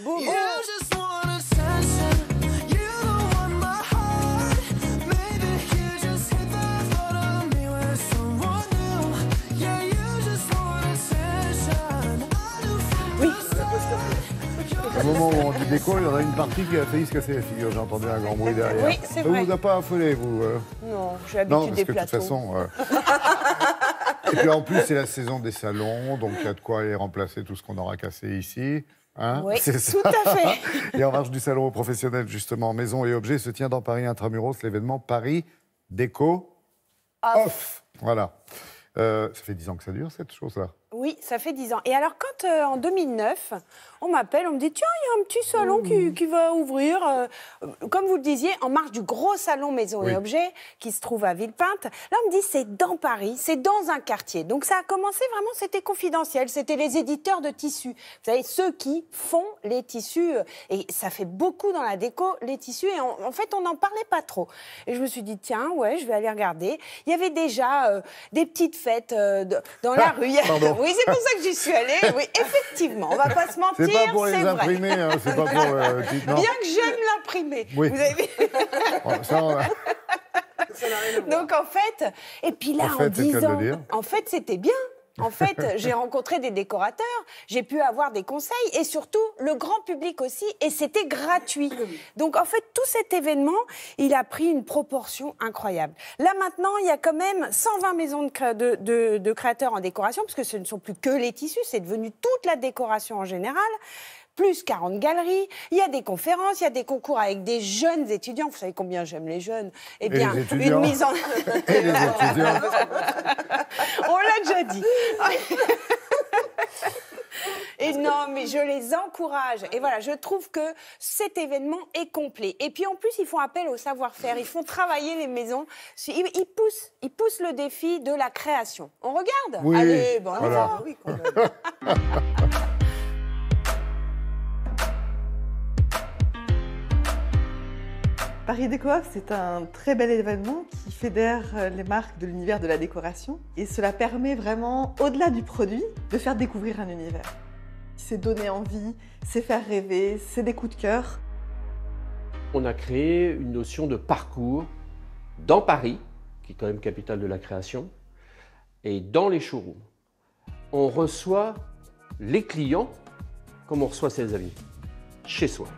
Boum. Au moment où on dit déco, il y en a une partie qui a failli se casser la figure. J'ai entendu un grand bruit derrière. Oui, c'est Ça vrai. vous a pas affolé, vous Non, j'ai Non, l'habitude parce des que de plateaux. toute façon... Et puis en plus, c'est la saison des salons, donc il y a de quoi aller remplacer tout ce qu'on aura cassé ici. Hein, Oui, c'est ça. tout à fait. Et en marge du salon aux professionnels, justement, Maison et Objets, se tient dans Paris Intramuros l'événement Paris Déco Off. Voilà. Ça fait 10 ans que ça dure, cette chose-là. Oui, ça fait 10 ans. Et alors, quand en 2009, on m'appelle, on me dit, tiens, il y a un petit salon qui va ouvrir, comme vous le disiez, en marge du gros salon Maison et Objets, qui se trouve à Villepinte. Là, on me dit, c'est dans Paris, c'est dans un quartier. Donc, ça a commencé vraiment, c'était confidentiel. C'était les éditeurs de tissus. Vous savez, ceux qui font les tissus. Et ça fait beaucoup dans la déco, les tissus. Et en fait, on n'en parlait pas trop. Et je me suis dit, tiens, ouais, je vais aller regarder. Il y avait déjà des petites fêtes dans la rue. Pardon. Oui, c'est pour ça que j'y suis allée. Oui, effectivement, on va pas se mentir, C'est pas pour les vrai. imprimer, hein, c'est pas pour... non. Bien que j'aime l'imprimer. Oui. Vous avez vu? Ça, on a- Donc en fait, et puis là, En fait, en c'est le 10 cas de ans, le dire. en fait, c'était bien. En fait, j'ai rencontré des décorateurs, j'ai pu avoir des conseils et surtout le grand public aussi, et c'était gratuit. Donc en fait, tout cet événement, il a pris une proportion incroyable. Là maintenant, il y a quand même 120 maisons de créateurs en décoration, parce que ce ne sont plus que les tissus, c'est devenu toute la décoration en général. Plus 40 galeries, il y a des conférences, il y a des concours avec des jeunes étudiants. Vous savez combien j'aime les jeunes. Eh bien, les étudiants. une mise en... Et les étudiants. On l'a déjà dit. Et non, mais je les encourage. Et voilà, je trouve que cet événement est complet. Et puis en plus, ils font appel au savoir-faire. Ils font travailler les maisons. Ils poussent le défi de la création. On regarde? Oui, allez, bon, on y voilà. va. Oui, quand même. Paris Déco Off, c'est un très bel événement qui fédère les marques de l'univers de la décoration. Et cela permet vraiment, au-delà du produit, de faire découvrir un univers. C'est donner envie, c'est faire rêver, c'est des coups de cœur. On a créé une notion de parcours dans Paris, qui est quand même capitale de la création, et dans les showrooms. On reçoit les clients comme on reçoit ses amis, chez soi.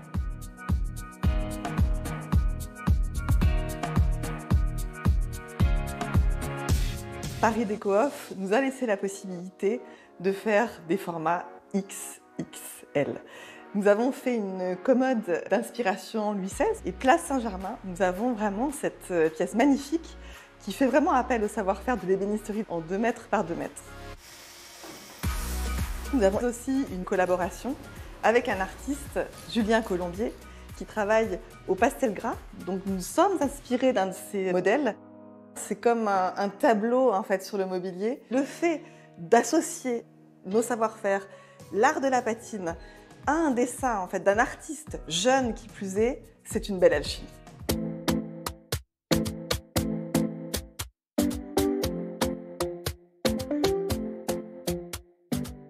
Paris Déco Off nous a laissé la possibilité de faire des formats XXL. Nous avons fait une commode d'inspiration Louis XVI et Place Saint-Germain. Nous avons vraiment cette pièce magnifique qui fait vraiment appel au savoir-faire de l'ébénisterie en 2 mètres par 2 mètres. Nous avons aussi une collaboration avec un artiste, Julien Colombier, qui travaille au pastel gras. Donc nous sommes inspirés d'un de ses modèles. C'est comme un tableau en fait sur le mobilier. Le fait d'associer nos savoir-faire, l'art de la patine, à un dessin en fait d'un artiste jeune qui plus est, c'est une belle alchimie.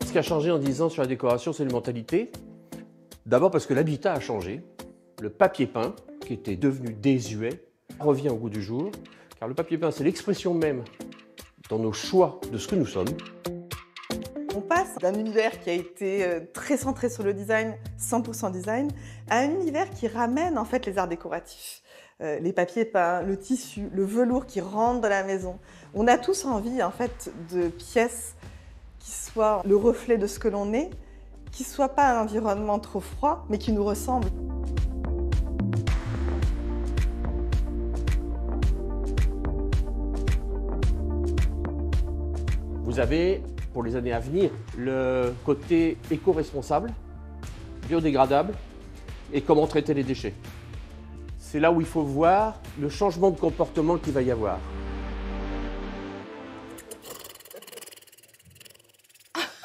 Ce qui a changé en 10 ans sur la décoration, c'est les mentalités. D'abord parce que l'habitat a changé. Le papier peint, qui était devenu désuet, revient au goût du jour. Car le papier peint, c'est l'expression même dans nos choix de ce que nous sommes. On passe d'un univers qui a été très centré sur le design, 100% design, à un univers qui ramène en fait les arts décoratifs. Les papiers peints, le tissu, le velours qui rentre dans la maison. On a tous envie en fait de pièces qui soient le reflet de ce que l'on est, qui ne soient pas un environnement trop froid, mais qui nous ressemble. Vous avez, pour les années à venir, le côté éco-responsable, biodégradable et comment traiter les déchets. C'est là où il faut voir le changement de comportement qu'il va y avoir.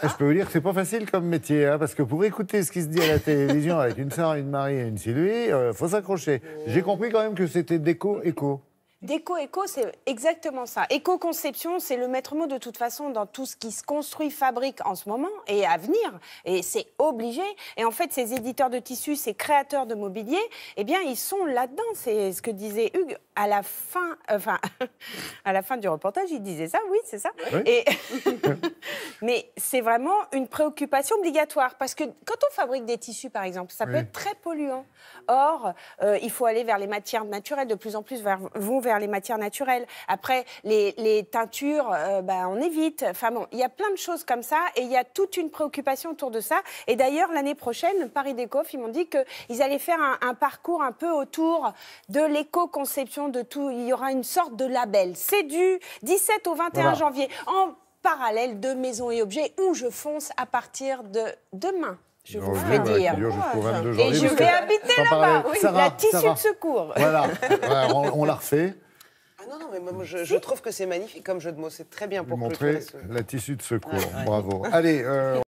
Je peux vous dire que c'est pas facile comme métier, hein, parce que pour écouter ce qui se dit à la télévision avec une Sarah, une Marie et une Sylvie, faut s'accrocher. J'ai compris quand même que c'était déco-éco. Déco-éco, c'est exactement ça. Éco-conception, c'est le maître mot de toute façon dans tout ce qui se construit, fabrique en ce moment et à venir. Et c'est obligé. Et en fait, ces éditeurs de tissus, ces créateurs de mobilier, eh bien, ils sont là-dedans. C'est ce que disait Hugues à la fin, à la fin du reportage. Il disait ça, oui, c'est ça. Oui. Et mais c'est vraiment une préoccupation obligatoire parce que quand on fabrique des tissus, par exemple, ça peut être très polluant. Or, il faut aller vers les matières naturelles. De plus en plus vont vers les matières naturelles. Après, les teintures, on évite. Enfin bon, il y a plein de choses comme ça et il y a toute une préoccupation autour de ça. Et d'ailleurs, l'année prochaine, Paris Déco, ils m'ont dit qu'ils allaient faire un parcours un peu autour de l'éco-conception de tout. Il y aura une sorte de label. C'est du 17 au 21 janvier, en parallèle de Maisons et Objets, où je fonce à partir de demain. Je vous ferai dire. Jusqu'au 22 Et janvier, je vais habiter là-bas. Oui, la tissu de secours. Voilà, on l'a refait. Ah non, mais moi, je trouve que c'est magnifique comme jeu de mots. C'est très bien pour Montrer clôturer la tissu de secours. Bravo. Allez.